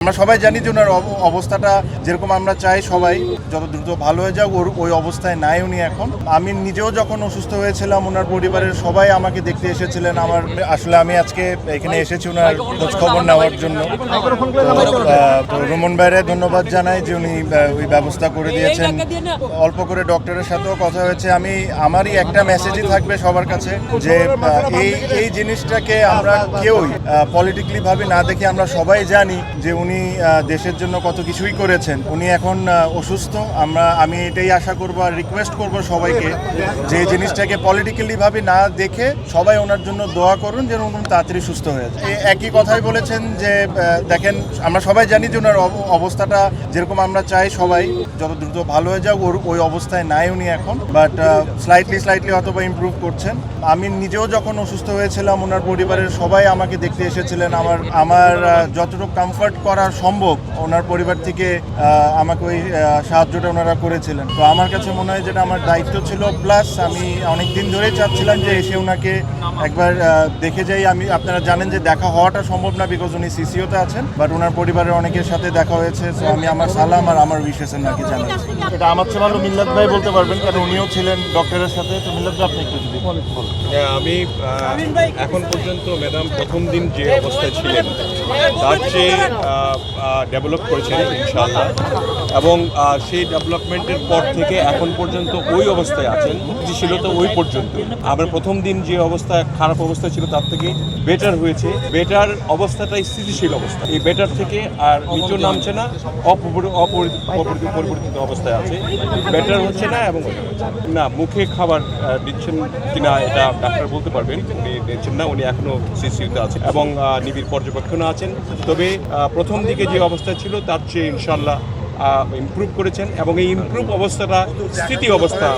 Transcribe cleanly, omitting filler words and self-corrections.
আমরা সবাই জানি যে ওনার অবস্থাটা যেরকম আমরা চাই সবাই যত দ্রুত ভালো হয়ে যাক, ওই অবস্থায় নাই উনি এখন। আমি নিজেও যখন অসুস্থ হয়েছিলাম ওনার পরিবারের সবাই আমাকে দেখতে এসেছিলেন। আমি আজকে এখানে এসেছি ওনার খোঁজ খবর নেওয়ার জন্য। তো রোমন ভাইরে ধন্যবাদ জানাই যে উনি ওই ব্যবস্থা করে দিয়েছেন। অল্প করে ডক্টরের সাথেও কথা হয়েছে। আমারই একটা মেসেজই থাকবে সবার কাছে যে এই জিনিসটাকে আমরা কেউই পলিটিক্যালি ভাবে না দেখে আমরা সবাই জানি যে উনি দেশের জন্য কত কিছুই করেছেন। উনি এখন অসুস্থ। আমি এটাই আশা করব আর রিকোয়েস্ট করব সবাইকে যে জিনিসটাকে পলিটিক্যালি ভাবে না দেখে সবাই ওনার জন্য দোয়া করুন যেন উনি তাড়াতাড়ি সুস্থ হয়ে যায়। একই কথাই বলেছেন যে দেখেন আমরা সবাই জানি যে ওনার অবস্থাটা যেরকম আমরা চাই সবাই যত দ্রুত ভালো হয়ে যাক, ওই অবস্থায় নাই উনি এখন, বাট স্লাইটলি হয়তো বা ইমপ্রুভ করছেন। আমি নিজেও যখন অসুস্থ হয়েছিলাম ওনার পরিবারের সবাই আমাকে দেখতে এসেছিলেন। আমার যতটুকু কমফর্ট করা সম্ভব ওনার পরিবার থেকে আমাকে ওই সাহায্যটা ওনারা করেছিলেন। তো আমার কাছে মনে হয় যেটা আমার দায়িত্ব ছিল, প্লাস আমি অনেক দিন ধরেই চাচ্ছিলাম যে এসে ওনাকে একবার দেখে যাই। আপনারা জানেন যে দেখা হওয়াটা সম্ভব না বিকজ উনি সিসিওতে আছেন, বাট ওনার পরিবারের অনেকের সাথে দেখা হয়েছে। সো আমি আমার সালাম আর আমার উইশেস ওনাকে জানাই। এটা আমার চেয়ে ভালো মিল্লাত ভাই বলতে পারবেন, কারণ উনিও ছিলেন ডক্টরের সাথে। তো মিল্লাত ভাই আপনি একটু যদি বলেন। আমি এখন পর্যন্ত ম্যাডাম প্রথম দিন যে অবস্থায় ছিলেন তার চেয়ে ডেভেলপ করেছেন ইনশাআল্লাহ, এবং সেই ডেভেলপমেন্টের পর থেকে এখন পর্যন্ত ওই অবস্থায় আছেন যে ছিল তো ওই পর্যন্ত। আমরা প্রথম দিন যে অবস্থায় খারাপ অবস্থা ছিল তার থেকে বেটার হয়েছে। বেটার অবস্থাটাই স্থিতিশীল অবস্থা। এই বেটার থেকে আর নিচেও নামছে না, অপরিবর্তিত অবস্থায় আছে। বেটার হচ্ছে না এবং না মুখে খাবার দিচ্ছেন কিনা এটা ডাক্তার বলতে পারবেন। উনি দিচ্ছেন না, উনি এখনো সিসিউতে আছেন এবং নিবিড় পর্যবেক্ষণে আছেন। তবে প্রথম দিকে যে অবস্থা ছিল তার চেয়ে ইনশাল্লাহ ইমপ্রুভ করেছেন এবং এই ইমপ্রুভ অবস্থাটা স্থিতি অবস্থায়